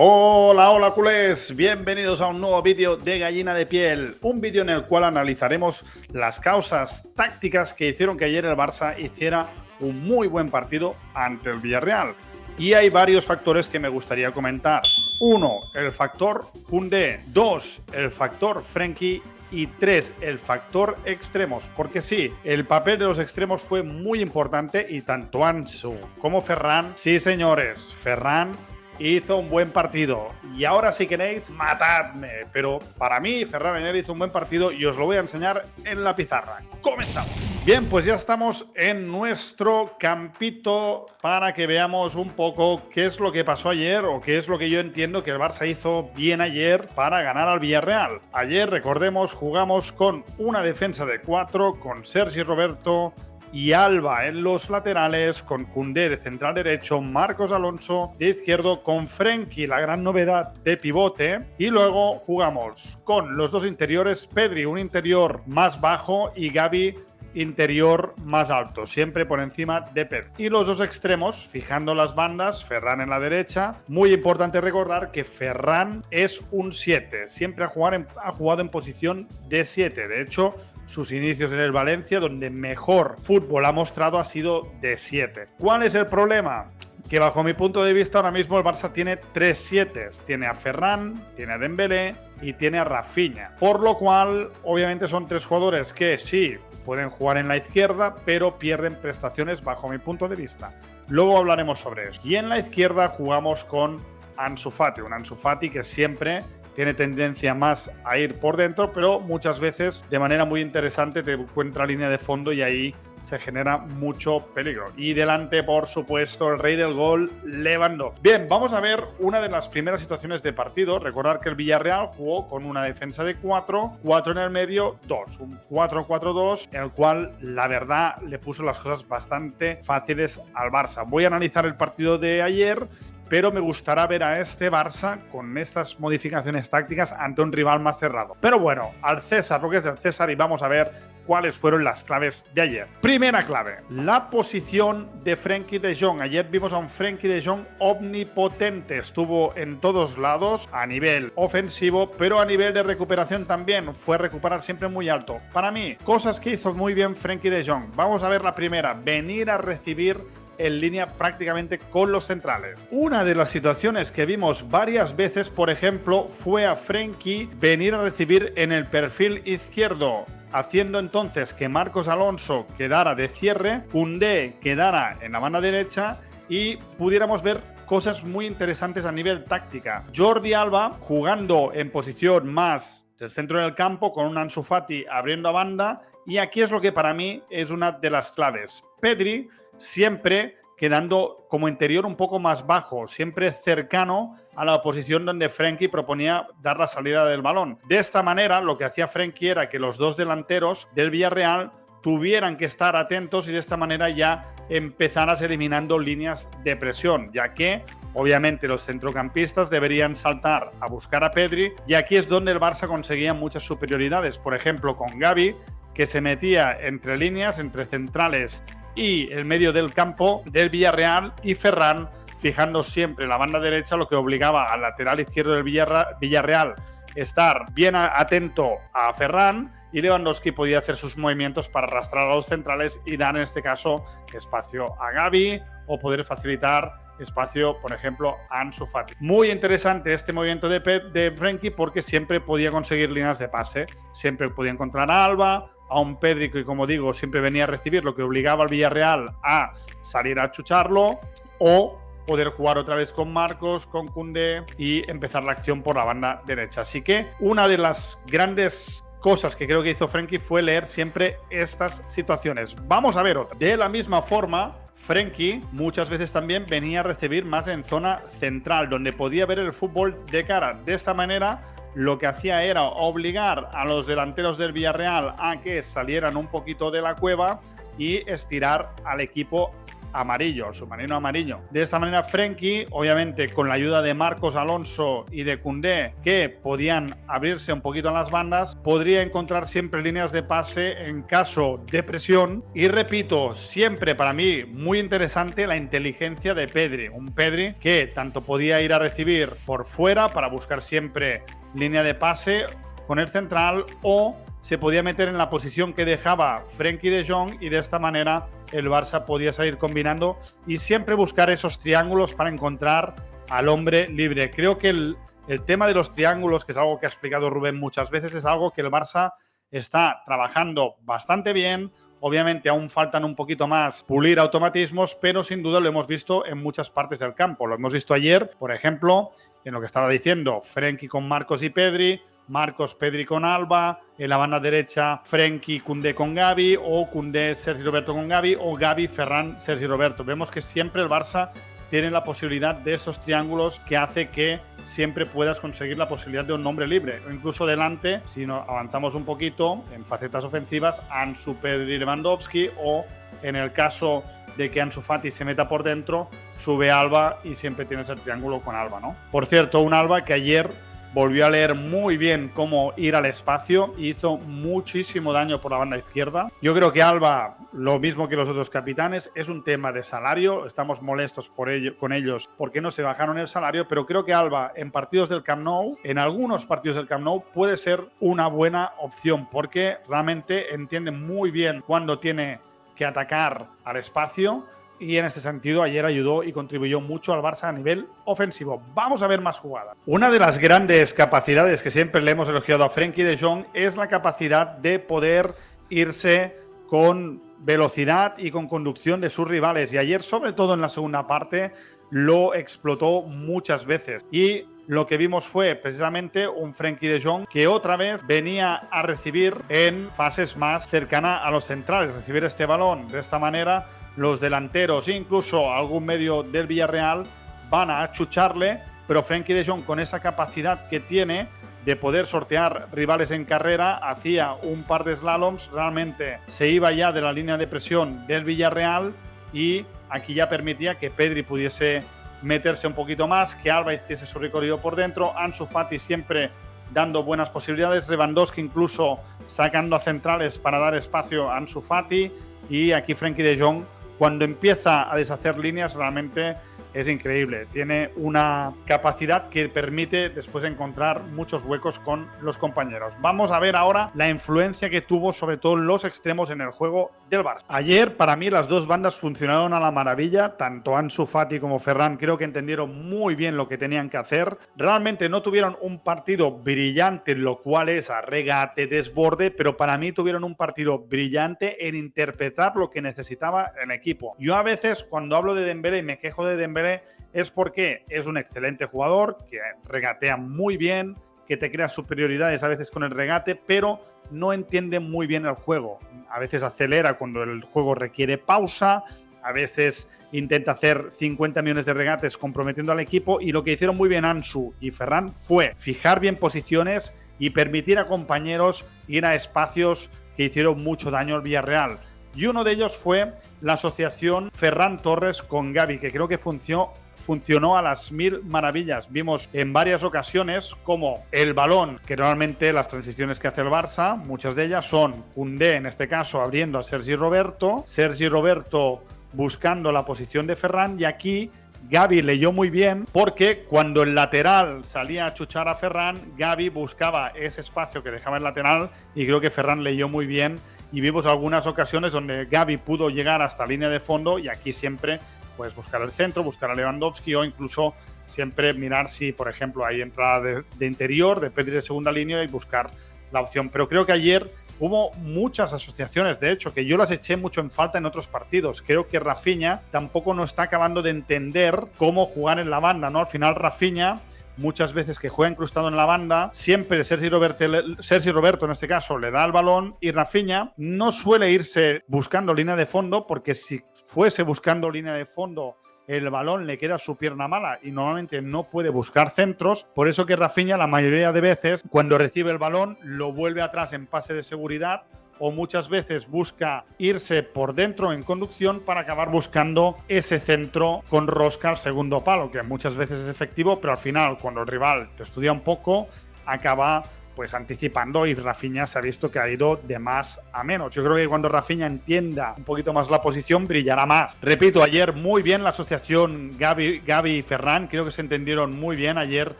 Hola, hola culés, bienvenidos a un nuevo vídeo de Gallina de Piel, un vídeo en el cual analizaremos las causas tácticas que hicieron que ayer el Barça hiciera un muy buen partido ante el Villarreal. Y hay varios factores que me gustaría comentar. 1. El factor Koundé. 2. El factor Frenkie. Y 3. El factor extremos. Porque sí, el papel de los extremos fue muy importante y tanto Ansu como Ferran, sí señores, Ferran hizo un buen partido. Y ahora si queréis, matadme. Pero para mí, Ferran Enel hizo un buen partido y os lo voy a enseñar en la pizarra. ¡Comenzamos! Bien, pues ya estamos en nuestro campito para que veamos un poco qué es lo que pasó ayer o qué es lo que yo entiendo que el Barça hizo bien ayer para ganar al Villarreal. Ayer, recordemos, jugamos con una defensa de 4, con Sergi Roberto y Alba en los laterales, con Koundé de central derecho, Marcos Alonso de izquierdo, con Frenkie, la gran novedad, de pivote, y luego jugamos con los dos interiores, Pedri un interior más bajo y Gavi interior más alto, siempre por encima de Pedri. Y los dos extremos, fijando las bandas, Ferran en la derecha. Muy importante recordar que Ferran es un 7, siempre ha jugado en posición de 7, de hecho sus inicios en el Valencia, donde mejor fútbol ha mostrado, ha sido de 7. ¿Cuál es el problema? Que bajo mi punto de vista ahora mismo el Barça tiene 3 7. Tiene a Ferran, tiene a Dembélé y tiene a Rafinha. Por lo cual, obviamente son 3 jugadores que sí pueden jugar en la izquierda, pero pierden prestaciones bajo mi punto de vista. Luego hablaremos sobre eso. Y en la izquierda jugamos con Ansu Fati, un Ansu Fati que siempre tiene tendencia más a ir por dentro, pero muchas veces de manera muy interesante te encuentra línea de fondo y ahí se genera mucho peligro. Y delante, por supuesto, el rey del gol, Lewandowski. Bien, vamos a ver una de las primeras situaciones de partido. Recordar que el Villarreal jugó con una defensa de 4, 4 en el medio, 2. Un 4-4-2, en el cual, la verdad, le puso las cosas bastante fáciles al Barça. Voy a analizar el partido de ayer, pero me gustará ver a este Barça con estas modificaciones tácticas ante un rival más cerrado. Pero bueno, al César lo que es del César, y vamos a ver cuáles fueron las claves de ayer. Primera clave, la posición de Frenkie de Jong. Ayer vimos a un Frenkie de Jong omnipotente, estuvo en todos lados a nivel ofensivo, pero a nivel de recuperación también, fue recuperar siempre muy alto. Para mí, cosas que hizo muy bien Frenkie de Jong. Vamos a ver la primera, venir a recibir en línea prácticamente con los centrales. Una de las situaciones que vimos varias veces, por ejemplo, fue a Frenkie venir a recibir en el perfil izquierdo, haciendo entonces que Marcos Alonso quedara de cierre, Koundé quedara en la banda derecha y pudiéramos ver cosas muy interesantes a nivel táctica. Jordi Alba jugando en posición más del centro del campo con un Ansu Fati abriendo a banda, y aquí es lo que para mí es una de las claves. Pedri siempre quedando como interior un poco más bajo, siempre cercano a la posición donde Frenkie proponía dar la salida del balón. De esta manera, lo que hacía Frenkie era que los dos delanteros del Villarreal tuvieran que estar atentos y de esta manera ya empezaras eliminando líneas de presión, ya que obviamente los centrocampistas deberían saltar a buscar a Pedri, y aquí es donde el Barça conseguía muchas superioridades, por ejemplo con Gavi, que se metía entre líneas, entre centrales y el medio del campo del Villarreal, y Ferran fijando siempre la banda derecha, lo que obligaba al lateral izquierdo del Villarreal estar bien atento a Ferran, y Lewandowski podía hacer sus movimientos para arrastrar a los centrales y dar en este caso espacio a Gavi o poder facilitar espacio, por ejemplo, a Ansu Fati. Muy interesante este movimiento de Frenkie porque siempre podía conseguir líneas de pase, siempre podía encontrar a Alba, a un Pedri que, como digo, siempre venía a recibir, lo que obligaba al Villarreal a salir a chucharlo, o poder jugar otra vez con Marcos, con Koundé y empezar la acción por la banda derecha. Así que una de las grandes cosas que creo que hizo Frenkie fue leer siempre estas situaciones. Vamos a ver otra. De la misma forma, Frenkie muchas veces también venía a recibir más en zona central, donde podía ver el fútbol de cara. De esta manera, lo que hacía era obligar a los delanteros del Villarreal a que salieran un poquito de la cueva y estirar al equipo amarillo, submarino amarillo. De esta manera Frenkie, obviamente con la ayuda de Marcos Alonso y de Koundé, que podían abrirse un poquito en las bandas, podría encontrar siempre líneas de pase en caso de presión. Y repito, siempre para mí muy interesante la inteligencia de Pedri, un Pedri que tanto podía ir a recibir por fuera para buscar siempre línea de pase con el central, o se podía meter en la posición que dejaba Frenkie de Jong, y de esta manera el Barça podía seguir combinando y siempre buscar esos triángulos para encontrar al hombre libre. Creo que el tema de los triángulos, que es algo que ha explicado Rubén muchas veces, es algo que el Barça está trabajando bastante bien. Obviamente aún faltan un poquito más pulir automatismos, pero sin duda lo hemos visto en muchas partes del campo. Lo hemos visto ayer, por ejemplo, en lo que estaba diciendo, Frenkie con Marcos y Pedri, Marcos, Pedri con Alba, en la banda derecha Frenkie, Koundé con Gavi, o Koundé, Sergi Roberto con Gavi, o Gavi, Ferran, Sergi Roberto. Vemos que siempre el Barça tiene la posibilidad de estos triángulos que hace que siempre puedas conseguir la posibilidad de un hombre libre. O incluso delante, si nos avanzamos un poquito en facetas ofensivas, Ansu, Pedri, Lewandowski, o en el caso de que Ansu Fati se meta por dentro, sube Alba y siempre tienes el triángulo con Alba, ¿no? Por cierto, un Alba que ayer volvió a leer muy bien cómo ir al espacio y hizo muchísimo daño por la banda izquierda. Yo creo que Alba, lo mismo que los otros capitanes, es un tema de salario. Estamos molestos con ellos porque no se bajaron el salario, pero creo que Alba en partidos del Camp Nou, en algunos partidos del Camp Nou, puede ser una buena opción porque realmente entiende muy bien cuándo tiene que atacar al espacio. Y en ese sentido ayer ayudó y contribuyó mucho al Barça a nivel ofensivo. Vamos a ver más jugadas. Una de las grandes capacidades que siempre le hemos elogiado a Frenkie de Jong es la capacidad de poder irse con velocidad y con conducción de sus rivales. Y ayer, sobre todo en la segunda parte, lo explotó muchas veces. Y lo que vimos fue precisamente un Frenkie de Jong que otra vez venía a recibir en fases más cercanas a los centrales, recibir este balón de esta manera. Los delanteros, incluso algún medio del Villarreal, van a achucharle, pero Frenkie de Jong, con esa capacidad que tiene de poder sortear rivales en carrera, hacía un par de slaloms, realmente se iba ya de la línea de presión del Villarreal y aquí ya permitía que Pedri pudiese meterse un poquito más, que Alba hiciese su recorrido por dentro, Ansu Fati siempre dando buenas posibilidades, Lewandowski incluso sacando a centrales para dar espacio a Ansu Fati, y aquí Frenkie de Jong, cuando empieza a deshacer líneas, realmente es increíble. Tiene una capacidad que permite después encontrar muchos huecos con los compañeros. Vamos a ver ahora la influencia que tuvo sobre todo los extremos en el juego del Barça. Ayer, para mí, las dos bandas funcionaron a la maravilla. Tanto Ansu Fati como Ferran creo que entendieron muy bien lo que tenían que hacer. Realmente no tuvieron un partido brillante, lo cual es a regate, desborde, pero para mí tuvieron un partido brillante en interpretar lo que necesitaba el equipo. Yo a veces, cuando hablo de Dembélé y me quejo de Dembélé, es porque es un excelente jugador, que regatea muy bien, que te crea superioridades a veces con el regate, pero no entiende muy bien el juego. A veces acelera cuando el juego requiere pausa, a veces intenta hacer 50 millones de regates comprometiendo al equipo, y lo que hicieron muy bien Ansu y Ferran fue fijar bien posiciones y permitir a compañeros ir a espacios que hicieron mucho daño al Villarreal. Y uno de ellos fue la asociación Ferran Torres con Gavi, que creo que funcionó a las mil maravillas. Vimos en varias ocasiones como el balón, que normalmente las transiciones que hace el Barça, muchas de ellas son Koundé, en este caso, abriendo a Sergi Roberto buscando la posición de Ferran, y aquí Gavi leyó muy bien porque cuando el lateral salía a chuchar a Ferran, Gavi buscaba ese espacio que dejaba el lateral, y creo que Ferran leyó muy bien. Y vimos algunas ocasiones donde Gavi pudo llegar hasta línea de fondo, y aquí siempre pues buscar el centro, buscar a Lewandowski, o incluso siempre mirar si, por ejemplo, hay entrada de interior, de Pedri de segunda línea, y buscar la opción. Pero creo que ayer hubo muchas asociaciones, de hecho, que yo las eché mucho en falta en otros partidos. Creo que Rafinha tampoco no está acabando de entender cómo jugar en la banda, ¿no? Al final Rafinha, muchas veces que juega incrustado en la banda, siempre Sergi Roberto en este caso le da el balón, y Rafinha no suele irse buscando línea de fondo, porque si fuese buscando línea de fondo el balón le queda su pierna mala y normalmente no puede buscar centros. Por eso que Rafinha la mayoría de veces cuando recibe el balón lo vuelve atrás en pase de seguridad, o muchas veces busca irse por dentro en conducción para acabar buscando ese centro con rosca al segundo palo, que muchas veces es efectivo, pero al final, cuando el rival te estudia un poco, acaba pues anticipando, y Rafinha se ha visto que ha ido de más a menos. Yo creo que cuando Rafinha entienda un poquito más la posición, brillará más. Repito, ayer muy bien la asociación Gavi y Ferran, creo que se entendieron muy bien. Ayer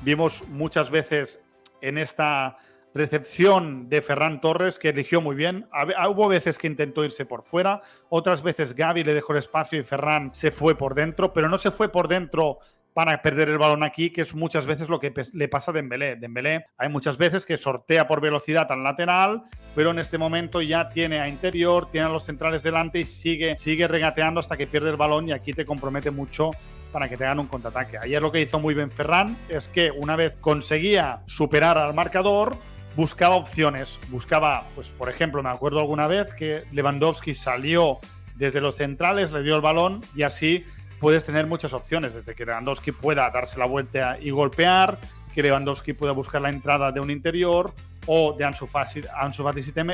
vimos muchas veces en esta recepción de Ferran Torres, que eligió muy bien. Hubo veces que intentó irse por fuera, otras veces Gavi le dejó el espacio y Ferran se fue por dentro, pero no se fue por dentro para perder el balón aquí, que es muchas veces lo que le pasa a Dembélé. Dembélé hay muchas veces que sortea por velocidad al lateral, pero en este momento ya tiene a interior, tiene a los centrales delante y sigue regateando hasta que pierde el balón, y aquí te compromete mucho para que te hagan un contraataque. Ayer lo que hizo muy bien Ferran es que una vez conseguía superar al marcador, buscaba opciones. Buscaba, pues por ejemplo, me acuerdo alguna vez que Lewandowski salió desde los centrales, le dio el balón y así puedes tener muchas opciones, desde que Lewandowski pueda darse la vuelta y golpear, que Lewandowski pueda buscar la entrada de un interior o de Ansu Fati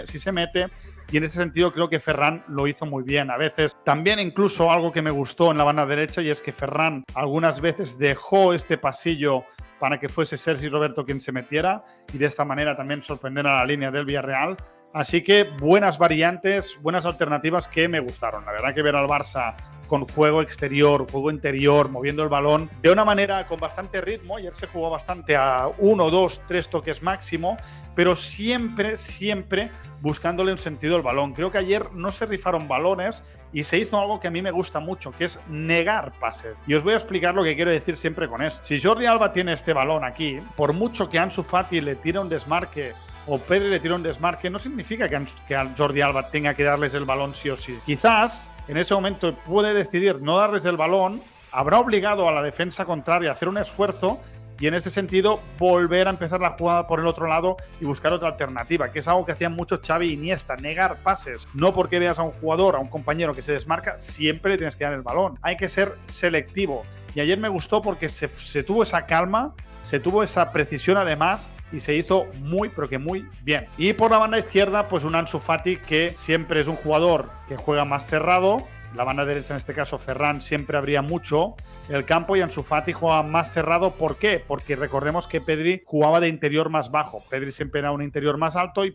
si se mete, y en ese sentido creo que Ferran lo hizo muy bien. A veces también incluso algo que me gustó en la banda derecha, y es que Ferran algunas veces dejó este pasillo para que fuese Sergi Roberto quien se metiera, y de esta manera también sorprender a la línea del Villarreal. Así que buenas variantes, buenas alternativas que me gustaron. La verdad que ver al Barça con juego exterior, juego interior, moviendo el balón de una manera con bastante ritmo. Ayer se jugó bastante a 1, 2, 3 toques máximo, pero siempre buscándole un sentido al balón. Creo que ayer no se rifaron balones y se hizo algo que a mí me gusta mucho, que es negar pases. Y os voy a explicar lo que quiero decir siempre con esto. Si Jordi Alba tiene este balón aquí, por mucho que Ansu Fati le tire un desmarque o Pedri le tira un desmarque, no significa que a Jordi Alba tenga que darles el balón sí o sí. Quizás en ese momento puede decidir no darles el balón, habrá obligado a la defensa contraria a hacer un esfuerzo y en ese sentido volver a empezar la jugada por el otro lado y buscar otra alternativa, que es algo que hacían mucho Xavi e Iniesta, negar pases. No porque veas a un jugador, a un compañero que se desmarca, siempre le tienes que dar el balón. Hay que ser selectivo. Y ayer me gustó porque se tuvo esa calma, se tuvo esa precisión además, y se hizo muy, pero que muy bien. Y por la banda izquierda, pues un Ansu Fati que siempre es un jugador que juega más cerrado. La banda derecha, en este caso Ferran, siempre abría mucho el campo y Ansu Fati jugaba más cerrado. ¿Por qué? Porque recordemos que Pedri jugaba de interior más bajo. Pedri siempre era un interior más alto y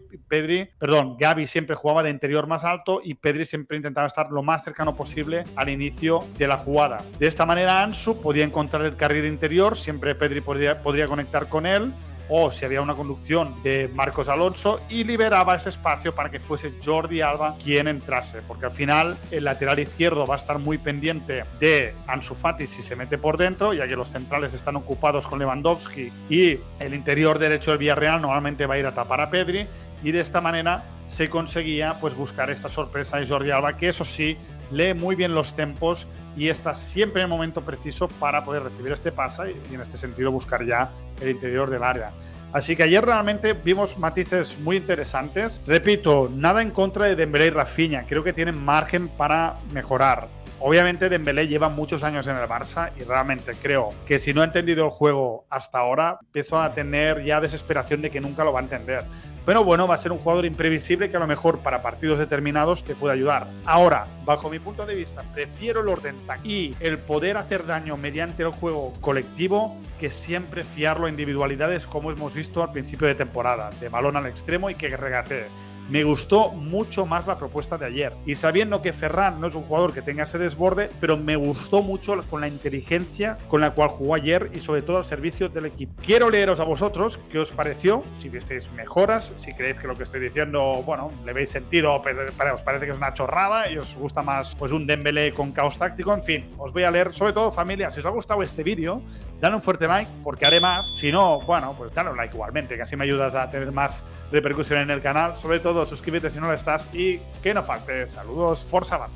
Gavi siempre jugaba de interior más alto y Pedri siempre intentaba estar lo más cercano posible al inicio de la jugada. De esta manera Ansu podía encontrar el carril interior, siempre Pedri podría conectar con él, o si había una conducción de Marcos Alonso, y liberaba ese espacio para que fuese Jordi Alba quien entrase, porque al final el lateral izquierdo va a estar muy pendiente de Ansu Fati si se mete por dentro, ya que los centrales están ocupados con Lewandowski y el interior derecho del Villarreal normalmente va a ir a tapar a Pedri, y de esta manera se conseguía pues buscar esta sorpresa de Jordi Alba, que eso sí, lee muy bien los tempos y está siempre en el momento preciso para poder recibir este pase y en este sentido buscar ya el interior del área. Así que ayer realmente vimos matices muy interesantes. Repito, nada en contra de Dembélé y Rafinha, creo que tienen margen para mejorar. Obviamente Dembélé lleva muchos años en el Barça y realmente creo que si no ha entendido el juego hasta ahora, empiezo a tener ya desesperación de que nunca lo va a entender. Pero bueno, va a ser un jugador imprevisible que a lo mejor para partidos determinados te puede ayudar. Ahora, bajo mi punto de vista, prefiero el orden táctico y el poder hacer daño mediante el juego colectivo que siempre fiarlo a individualidades como hemos visto al principio de temporada, de balón al extremo y que regatee. Me gustó mucho más la propuesta de ayer. Y sabiendo que Ferran no es un jugador que tenga ese desborde, pero me gustó mucho con la inteligencia con la cual jugó ayer y sobre todo al servicio del equipo. Quiero leeros a vosotros qué os pareció, si visteis mejoras, si creéis que lo que estoy diciendo, bueno, le veis sentido, pero os parece que es una chorrada y os gusta más pues un Dembélé con caos táctico. En fin, os voy a leer. Sobre todo, familia, si os ha gustado este vídeo, dale un fuerte like porque haré más. Si no, bueno, pues dale un like igualmente, que así me ayudas a tener más repercusión en el canal. Sobre todo, suscríbete si no lo estás y que no falte. Saludos, Forza Van.